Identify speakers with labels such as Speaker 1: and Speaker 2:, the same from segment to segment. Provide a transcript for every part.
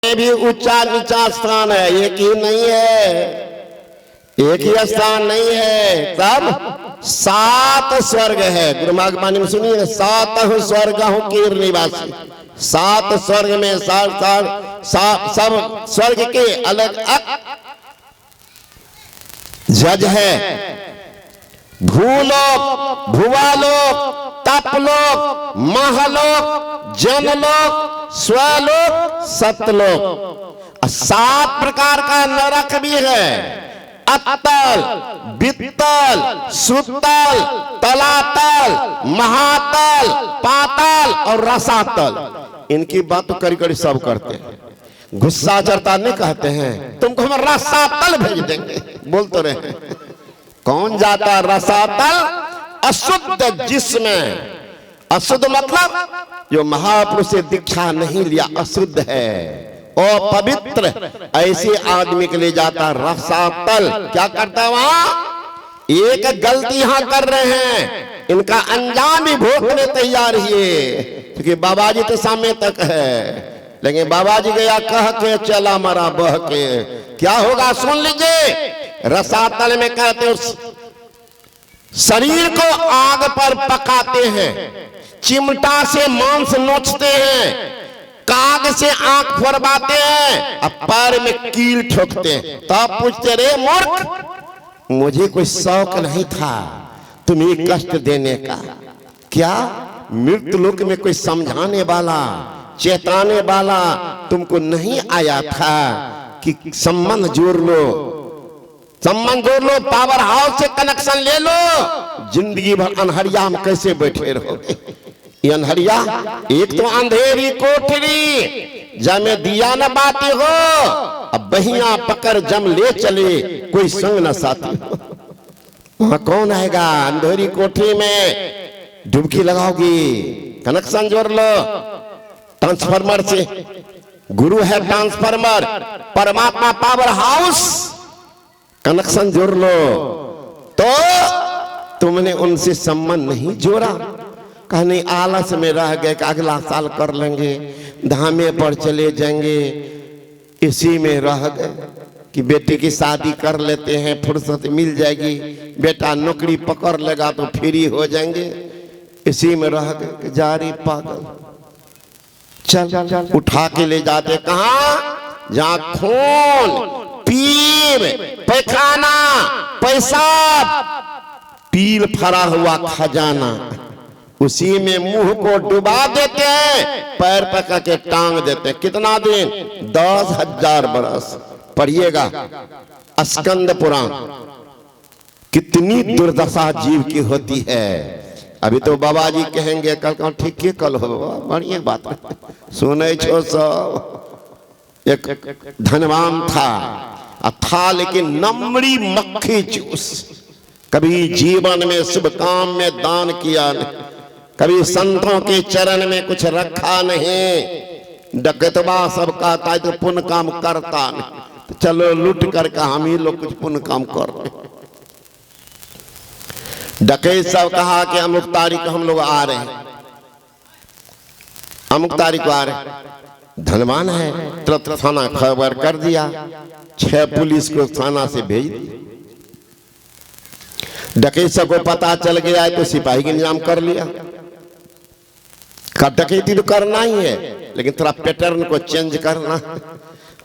Speaker 1: में भी ऊंचा नीचा स्थान है, एक ही नहीं है, एक ही स्थान नहीं है, तब 7 स्वर्ग है। गुरु महात्मा ने सुनिए, 7 स्वर्ग हूं कीर निवासी। 7 स्वर्ग में सब स्वर्ग के अलग जज है। भूलोक, भुवालोक, तपलोक, महलोक, जनलोक, स्वलोक, सतलोक। 7 प्रकार का नरक भी है। अतल, बित्तल, सुतल, तलातल, महातल, पाताल और रसातल। इनकी बात तो करी करी सब करते हैं। गुस्सा चढ़ता नहीं कहते हैं, तुमको हम रसातल भेज देंगे, बोल तो रहे। कौन जाता रसातल? अशुद्ध जिसमें, अशुद्ध मतलब जो महापुरुष से दीक्षा नहीं लिया, अशुद्ध है, अपवित्र, ऐसे आदमी के लिए जाता रसातल। क्या करता वहां? एक गलती यहां कर रहे हैं, इनका अंजाम भी भोगने तैयार ही, क्योंकि बाबा जी तो सामने तक है, लेकिन बाबा जी गया कह के चला मरा बह के। क्या होगा सुन लीजिए। रसातल में कहते उस शरीर को आग पर पकाते हैं, चिमटा से मांस नोचते हैं, काग से आंख फरवाते हैं, अब पैर में कील ठोकते हैं। तब पूछते, रे मूर्ख, मुझे कोई शौक नहीं था तुम्हें कष्ट देने का। क्या मृत्यु लोक में कोई समझाने वाला, चेताने वाला तुमको नहीं आया था कि संबंध जोड़ लो, संबंध जोड़ लो, पावर हाउस से कनेक्शन ले लो, जिंदगी भर अनहरिया में कैसे बैठे रहोगे। ये अनहरिया एक तो अंधेरी कोठरी, जमे दिया न बाती हो, अब बहिया पकड़ जम ले चले, कोई संग न साथी हो। वहां कौन आएगा? अंधेरी कोठरी में डुबकी लगाओगी, कनेक्शन जोड़ लो ट्रांसफार्मर से। गुरु है ट्रांसफार्मर, परमात्मा पावर हाउस, कनेक्शन जोड़ लो। तो तुमने उनसे संबंध नहीं जोड़ा, कहने आलस में रह गए कि अगला साल कर लेंगे, धामे पर चले जाएंगे, इसी में रह गए कि बेटी की शादी कर लेते हैं, फुर्सत मिल जाएगी, बेटा नौकरी पकड़ लेगा तो फ्री हो जाएंगे, इसी में रह गए। जा रही पागल, चल उठा के ले जाते कहाँ? जहां खून, पीर, पैखाना, पेशाब, पील फरा हुआ खजाना, उसी में मुंह को डुबा देते हैं, पैर पकड़ के टांग देते हैं। कितना दिन? 10,000 बरस। पढ़िएगा स्कंद पुराण। कितनी दुर्दशा जीव की होती है। अभी तो बाबा जी कहेंगे कल का ठीक है, कल हो, बढ़िया बात सुने छो। सब एक धनवान था लेकिन नमड़ी मक्खी चूस, कभी जीवन में शुभ काम में दान किया नहीं, कभी संतों के चरण में कुछ रखा नहीं, डकैतवा सब कहता है तो पुण्य काम करता नहीं, तो चलो लूट करके हम ही लोग कुछ पुण्य काम कर रहे। डकैत सब कहा कि अमुक तारीख हम लोग आ रहे हैं, अमुक तारीख को आ रहे। धनवान है, तुरंत थाना खबर कर दिया, 6 पुलिस को थाना से भेज दिया। डकैत सब को पता चल गया है तो सिपाही के निजाम कर लिया। डकैती तो करना ही है, लेकिन थोड़ा पैटर्न को चेंज करना,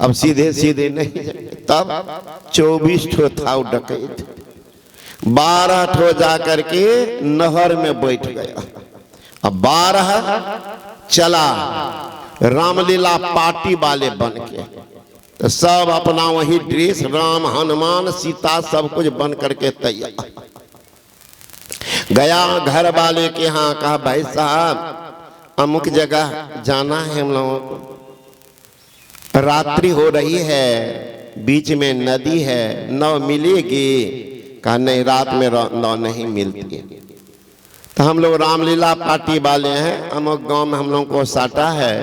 Speaker 1: अब सीधे सीधे नहीं। तब 24 ठो था डकैत, 12 ठो जाकर के नहर में बैठ गया, अब 12 चला रामलीला पार्टी वाले बन के। तो सब अपना वही ड्रेस, राम हनुमान सीता सब कुछ बन करके तैयार गया घर वाले के यहाँ। कहा भाई साहब अमुक जगह जाना है हम लोगों को, रात्रि हो रही है, बीच में नदी है, नाव मिलेगी? कहा नहीं, रात में नाव नहीं मिलती। तो हम लोग रामलीला पार्टी वाले हैं, अमुक गांव में हम लोगों को साटा है,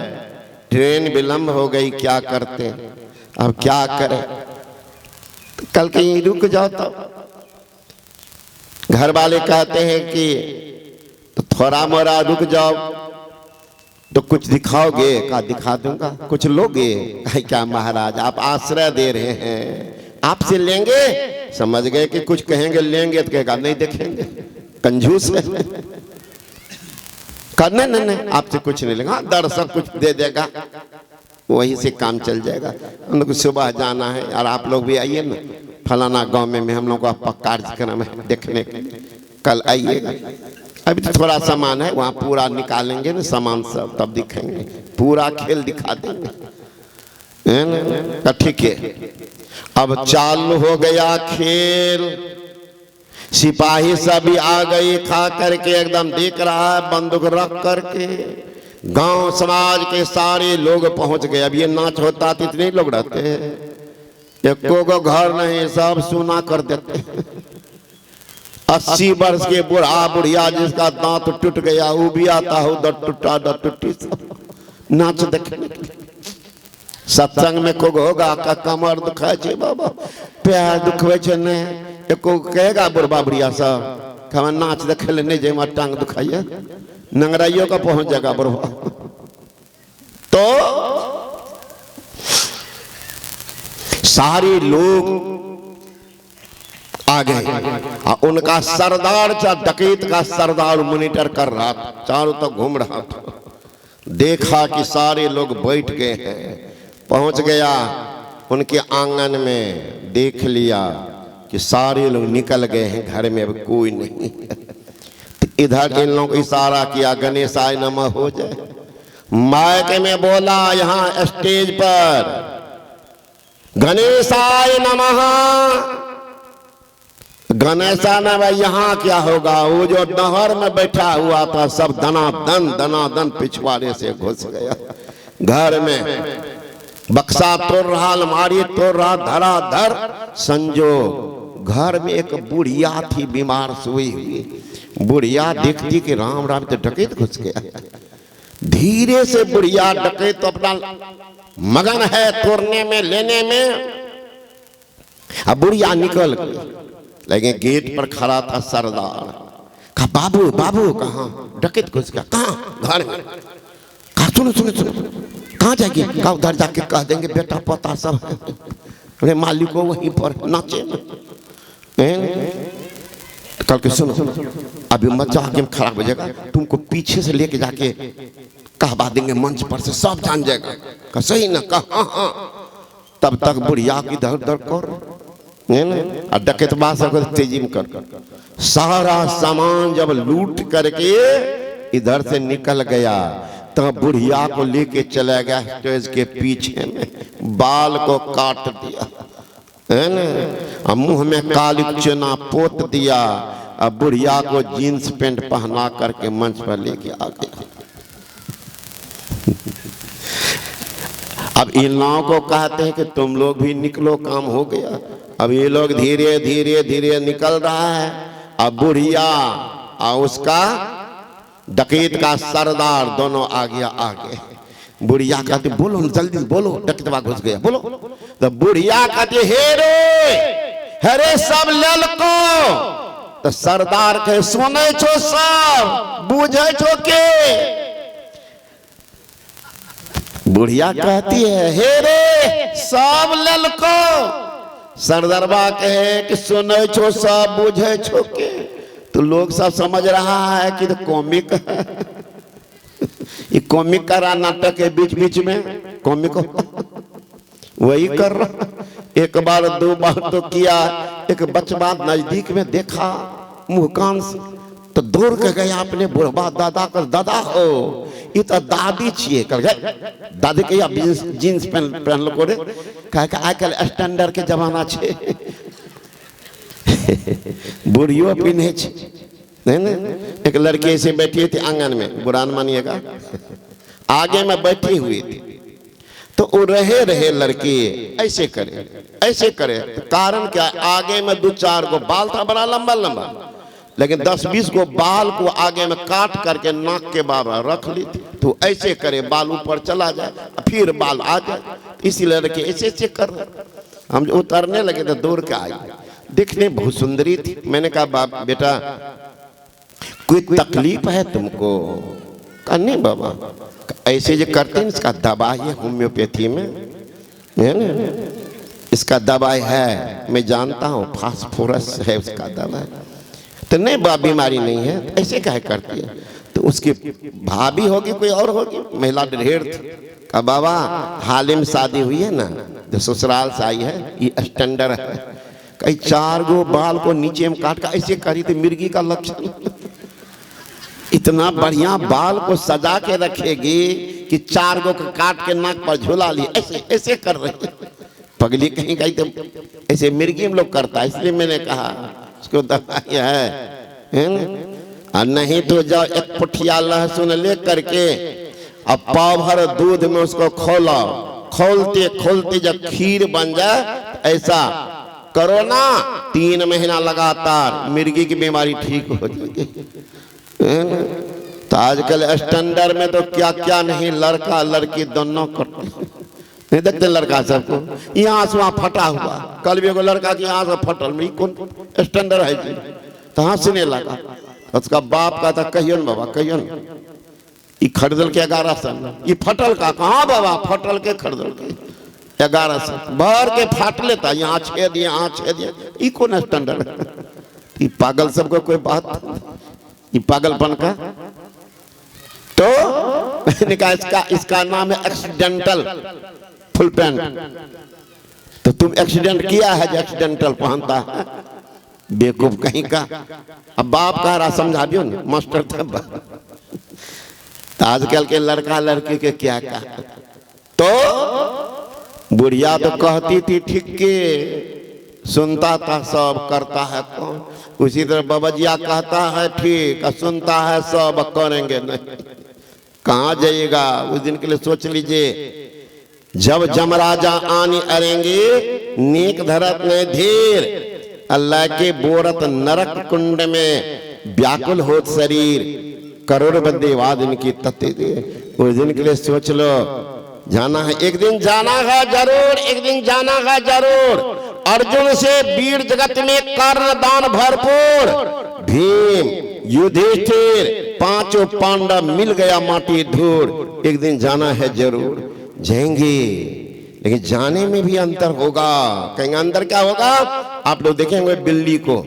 Speaker 1: ट्रेन विलंब हो गई, क्या करते? अब क्या करें? तो कल कहीं रुक जाओ। तो घर वाले कहते हैं कि तो थोड़ा मोड़ा रुक जाओ, तो कुछ दिखाओगे? कहा दिखा दूंगा। कुछ लोगे? कहा क्या महाराज आप आश्रय दे रहे हैं, आपसे लेंगे? समझ गए कि कुछ कहेंगे लेंगे तो कहेगा नहीं देखेंगे, कंजूस है। करने नहीं आपसे कुछ नहीं लेगा, दरअसल कुछ दे देगा, वही से काम चल जाएगा। हम लोग सुबह जाना है और आप लोग भी आइए ना, फलाना गांव में हम लोग का कार्यक्रम है देखने के, कल आइएगा। अभी तो थोड़ा सामान है वहाँ, पूरा निकालेंगे ना सामान सब, तब दिखाएंगे, पूरा खेल दिखा देंगे, है ना? ठीक है। अब चालू हो गया खेल, सिपाही सभी आ गए, खा करके एकदम देख रहा है बंदूक रख करके। गांव समाज के सारे लोग पहुंच गए। अब ये नाच होता तो इतने लोग रहते हैं, एको को घर नहीं, सब सुना कर देते। 80 वर्ष के बूढ़ा बुढ़िया जिसका दांत टूट गया वो भी आता है, उधर टूटा उधर टूटी, सब नाच देखने के लिए। सत्संग में को होगा का कमर दुखाय छे बाबा, पैर दुखवे छे ने, एको कहेगा बुढ़ा बुढ़िया सब कि हम नाच देखे ले नहीं जे टांग दुखाइए, नंगराइयों का पहुंच जाएगा बुढ़वा। तो सारे लोग आ गए। उनका सरदार, डकैत का सरदार मॉनिटर कर रहा था, चारों तक घूम रहा था। देखा कि सारे लोग बैठ गए हैं, पहुंच गया उनके आंगन में, देख लिया कि सारे लोग निकल गए हैं, घर में अब कोई नहीं। तो इधर इन लोगों को इशारा किया गणेशाय नमः हो जाए। माइक में बोला यहाँ स्टेज पर गणेशाय नमः। गणेशा ने भाई यहाँ क्या होगा, वो जो नहर में बैठा हुआ था सब दनादन पिछवाड़े से घुस गया घर में। बक्सा तोड़ रहा, अलमारी तोड़ रहा, धराधर संजोग। घर में एक बुढ़िया थी बीमार सोई हुई। बुढ़िया देखती कि राम राम तो डकैत घुस गया। धीरे से बुढ़िया, डकैत तो अपना मगन है तोड़ने में, लेने में। अब बुढ़िया निकल गई, लेकिन गेट पर खड़ा था सरदार। कहा बाबू बाबू कहाँ? डकैत घुस गया। कहाँ? घर में। कहा सुनो सुनो सुनो, कहाँ जाएगी? कहा उधर जाके कह देंगे बेटा पोता सब है, अरे मालिक को वहीं पर नाचे। कल के सुनो अभी मत जाओ, आगे में खराब हो जाएगा, तुमको पीछे से लेके जाके कहवा देंगे मंच पर से, सब जान जाएगा। कहा सही ना? कहा हाँ। तब तक बुढ़िया की दर दर कर डकैत तेजी में कर सारा सामान जब लूट करके इधर से निकल गया, तब बुढ़िया को लेके चला गया स्टेज के पीछे में, बाल को काट दिया, है ना, मुंह में काली चना पोत दिया। अब बुढ़िया को जीन्स पैंट पहना करके मंच पर लेके आ गया। अब इन लोगों को कहते हैं कि तुम लोग भी निकलो, काम हो गया। अब ये लोग धीरे धीरे धीरे निकल रहा है। अब बुढ़िया और उसका डकैत का सरदार दोनों आ गया आगे। बुढ़िया कहती बोलो जल्दी बोलो, डकैतवा घुस गया, बोलो। तो बुढ़िया कहती हेरे सब ललको। तो सरदार कहे सुने छो सब, बुझे छो के? बुढ़िया कहती है हेरे सब ललको। सरदारबा कहे कि सुने छो सब, बुझे छो के? तो लोग सब समझ रहा है कि तो कॉमिक है, ये कॉमिक का रहा नाटक है, बीच बीच में कॉमिक वही कर रहा। एक बार दो बार तो किया, एक बचवा नजदीक में देखा मुंह कान से, तो दौड़ के गया अपने बुढ़वा दादा कर, दादा हो ये तो दादी छिए। कर गए दादी के जीन्स पहन लो रे, कह के आजकल स्टैंडर्ड के जमाना छे। बुढ़ियो पिन्हे छे ना। एक लड़की ऐसे बैठी थी आंगन में, बुरा न मानिएगा, आगे में बैठी हुई थी। तो वो रहे लड़की ऐसे करे तो कारण क्या, आगे में 2-4 को बाल था बड़ा लंबा लंबा, लेकिन 10-20 को बाल को आगे में काट करके नाक के बाबा रख ली थी। तो ऐसे करे बाल ऊपर चला जाए, फिर बाल आ जाए, इसी लड़के ऐसे कर। हम उतरने लगे तो दौड़ के आई, देखने बहुत सुंदरी थी। मैंने कहा बाप बेटा कोई तकलीफ है तुमको? कहा नहीं बाबा, ऐसे जो करते हैं इसका दवाई है होम्योपैथी में, है ना, इसका दवाई है, मैं जानता हूँ, फास्फोरस है उसका दवाई। तो नहीं बा, बीमारी नहीं है, तो ऐसे काहे करती है? तो उसकी भाभी होगी, कोई और होगी, महिला ढेर थी। कहा बाबा हाल में शादी हुई है ना, जो ससुराल से आई है, ये स्टैंडर है, कई 4 गो बाल को नीचे में काट कर ऐसे करी थी, मिर्गी का लक्षण। इतना बढ़िया बाल को सजा के रखेगी कि 4 गो को काट के नाक पर झुला ली, ऐसे ऐसे कर रही पगली कहीं कहीं। तो ऐसे मिर्गी में लोग करता है, इसलिए मैंने कहा उसको दवाई है ना। और नहीं तो जाओ एक पुठिया लहसुन ले करके अब पाव भर दूध में उसको खोलाओ, खोलते खोलते जब खीर बन जाए ऐसा करो ना, 3 महीना लगातार मिर्गी की बीमारी ठीक हो जाएगी। तो आजकल स्टैंडर्ड में तो क्या क्या नहीं, लड़का लड़की दोनों करते, नहीं देखते लड़का सबको, यहाँ से वहाँ फटा हुआ। कल भी एगो लड़का के यहाँ से फटल में, कौन स्टैंडर्ड है जी? तो हंसने लगा। उसका बाप का था, कहियो न बाबा कहियो न, ये खरीदल के 1100, ये फटल का कहाँ बाबा, फटल के खरीदल के 1100 भर के फाट लेता, यहाँ छेद यहाँ छेद, ये कौन स्टैंडर्ड? ये पागल सबको कोई बात, ये पागलपन का। तो मैंने कहा इसका नाम है एक्सीडेंटल फुल पैंट। तो तुम एक्सीडेंट किया है जो एक्सीडेंटल पहनता है, बेवकूफ कहीं का। अब बाप कह रहा समझा दियो ना, मास्टर था। तो आजकल के लड़का लड़की के क्या कहा, तो बुढ़िया तो कहती थी ठीक के, सुनता था सब, करता है कौन? उसी तरह बबजिया कहता है ठीक, सुनता है सब, करेंगे नहीं। कहाँ जाइएगा उस दिन के लिए सोच लीजिए। जब जमराजा आनी अरेंगे, नेक धरत ने धीर, अल्लाह के बोरत नरक कुंड में व्याकुल होत शरीर, करोड़ बंदे वाद इनकी तत्ते दे। उस दिन के लिए सोच लो, जाना है, एक दिन जाना है जरूर, एक दिन जाना है जरूर। अर्जुन से वीर जगत में कर्ण दान भरपूर, भीम युधिष्ठिर 5 पांडव मिल गया माटी धूल। एक दिन जाना है जरूर, जाएंगे, लेकिन जाने में भी अंतर होगा। कहेंगे अंदर क्या होगा? आप लोग देखेंगे बिल्ली को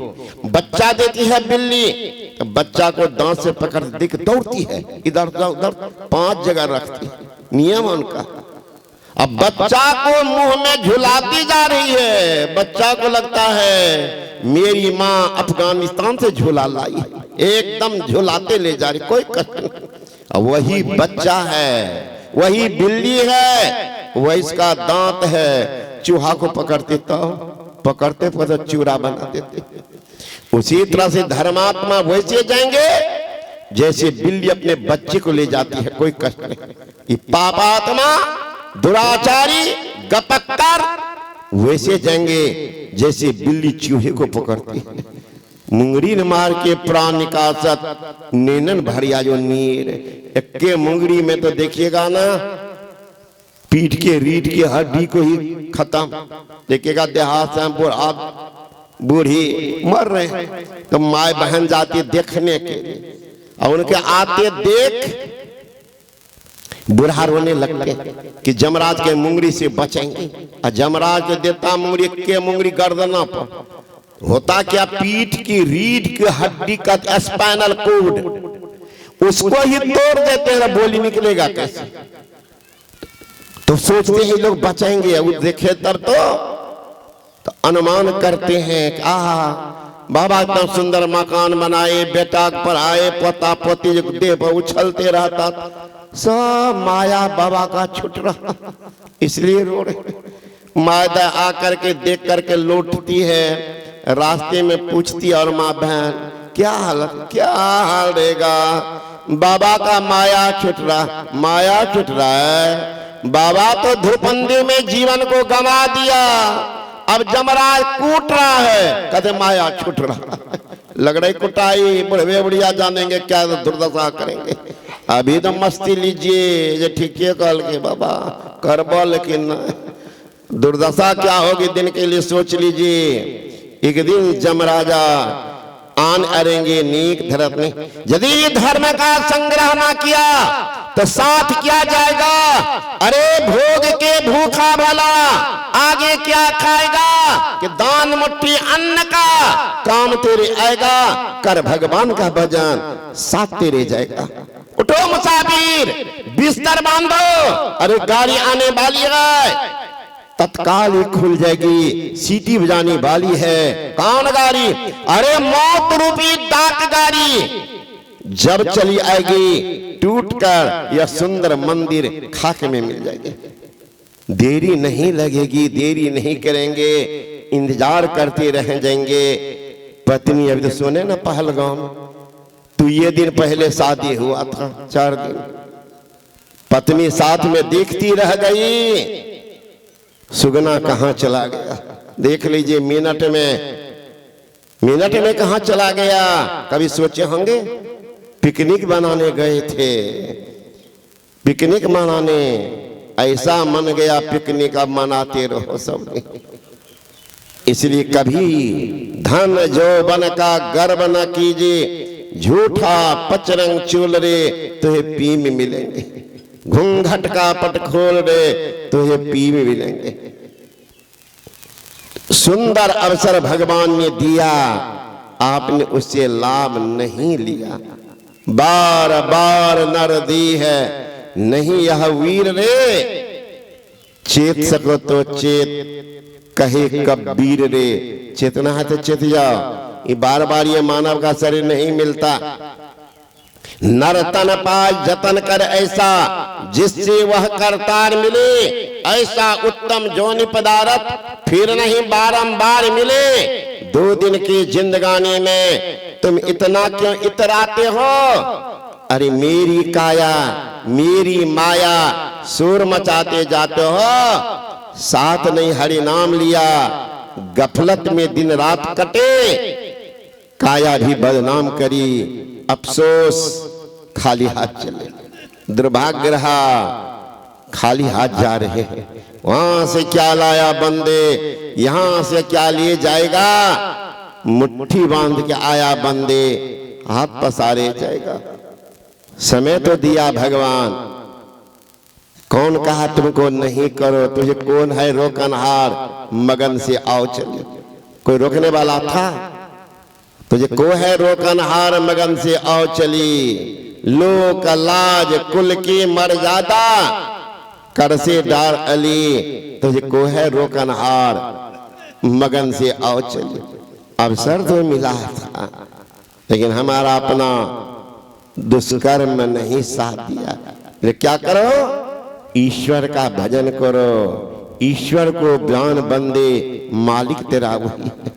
Speaker 1: बच्चा देती है बिल्ली, तो बच्चा को दांत से पकड़ देख दौड़ती है, इधर उधर 5 जगह रखती है, नियम उनका। अब बच्चा को मुंह में झुलाती जा रही है, बच्चा को लगता है मेरी माँ अफगानिस्तान से झूला लाई, एकदम झुलाते ले जा रही, कोई कष्ट नहीं। अब वही बच्चा है, वही बिल्ली है, वही इसका दांत है, चूहा को पकड़ते तो पकड़ते पकड़ते चूरा बना देते। उसी तरह से धर्मात्मा वैसे जाएंगे जैसे बिल्ली अपने बच्चे को ले जाती है, कोई कष्ट नहीं। ये पापात्मा दुराचारी गपक्कर वैसे जाएंगे जैसे बिल्ली चूहे को पकड़ती है। मुंगरी न मार के प्राण निकासत, नेनन भरिया जो नीर। एक्के मुंगरी में तो देखिएगा ना, पीठ के रीढ़ की हड्डी को ही खत्म। देखिएगा देहात से बूढ़ी मर रहे हैं, तो माए बहन जाती देखने के लिए, और उनके आते देख बुढ़ा रोने लगते कि जमराज के मुंगरी से बचेंगे। और जमराज के देता मुंगरी के मुंगरी गर्दना पर होता क्या, पीठ की रीढ़ की हड्डी का स्पाइनल कोड, उसको ही तोड़ देते हैं, बोली निकलेगा कैसे? तो सोचते हैं लोग बचेंगे, वो देखे तब तो अनुमान करते हैं कि बाबा इतना सुंदर मकान बनाए, बेटा पर आए, पोता पोती देह पर उछलते रहता, सब माया बाबा का छूट रहा, इसलिए रो रहे। माया आकर के देख करके लौटती है, रास्ते में पूछती और माँ बहन क्या हालत, क्या हाल रहेगा? बाबा का माया छूट रहा, माया छूट रहा है। बाबा तो धूपंदी में जीवन को गंवा दिया, अब जमराज कूट रहा है, कहते माया छूट रहा। लग रही कुटाई, बुढ़वे बुढ़िया जानेंगे क्या दुर्दशा करेंगे। अभी तो मस्ती लीजिए, ये ठीक है कल के बाबा करबो, लेकिन दुर्दशा क्या होगी दिन के लिए सोच लीजिए। एक दिन जमराजा आन अरेंगे नीक धरत नहीं। यदि धर्म का संग्रह ना किया तो साथ क्या जाएगा? अरे भोग के भूखा भला आगे क्या खाएगा? कि दान मुट्ठी अन्न का काम तेरे आएगा। कर भगवान का भजन साथ तेरे जाएगा। उठो मुसाफिर बिस्तर बांधो, अरे गाड़ी आने वाली है, तत्काल ही खुल जाएगी, सीटी बजाने वाली है। कौन गाड़ी? अरे मौत रूपी डाक गाड़ी जब चली आएगी टूटकर यह सुंदर मंदिर खाक में मिल जाएगी। देरी नहीं लगेगी, देरी नहीं करेंगे, इंतजार करते रह जाएंगे। पत्नी अभी तो सुने ना पहलगाम, तो ये दिन पहले शादी हुआ था, 4 दिन पत्नी साथ में देखती रह गई। सुगना कहाँ चला गया? देख लीजिए मिनट में कहाँ चला गया? कभी सोचे होंगे? पिकनिक बनाने गए थे, पिकनिक मनाने, ऐसा मन गया पिकनिक अब मनाते रहो सब। इसलिए कभी धन जौवन का गर्व न कीजिए, झूठा पचरंग चूल रे तुहे पी में मिलेंगे। घूंघट का पट खोल रे तुहे पी में मिलेंगे। सुंदर अवसर भगवान ने दिया, आपने उससे लाभ नहीं लिया। बार बार नर दी है नहीं यह वीर रे, चेत सको तो चेत कहे कबीर रे। चेतना है तो चेत जाओ, ये बार बार ये मानव का शरीर नहीं मिलता। नर तन पाय जतन कर ऐसा, जिससे वह करतार मिले। ऐसा उत्तम जोनि पदार्थ फिर नहीं बारंबार मिले। 2 दिन की जिंदगानी में तुम इतना क्यों इतराते हो? अरे मेरी काया मेरी माया शोर मचाते जाते हो। साथ नहीं हरि नाम लिया, गफलत में दिन रात कटे। काया भी बदनाम करी, अफसोस खाली हाथ चले। दुर्भाग्य रहा खाली हाथ जा रहे हैं। वहां से क्या लाया बंदे, यहां से क्या लिए जाएगा? मुट्ठी बांध के आया बंदे, हाथ पसारे जाएगा। समय तो दिया भगवान, कौन कहा तुमको नहीं करो? तुझे कौन है रोकनहार? मगन से आओ चले। कोई रोकने वाला था? तुझे को है रोकनहार? मगन से आओ चली। लोक लाज कुल की मर्यादा कर से डार अली, तुझे को है रोकनहार? मगन से आओ चली। अवसर तो मिला था, लेकिन हमारा अपना दुष्कर्म नहीं साथ दिया। ले क्या करो? ईश्वर का भजन करो, ईश्वर को ज्ञान बंदे, मालिक तेरा वही है।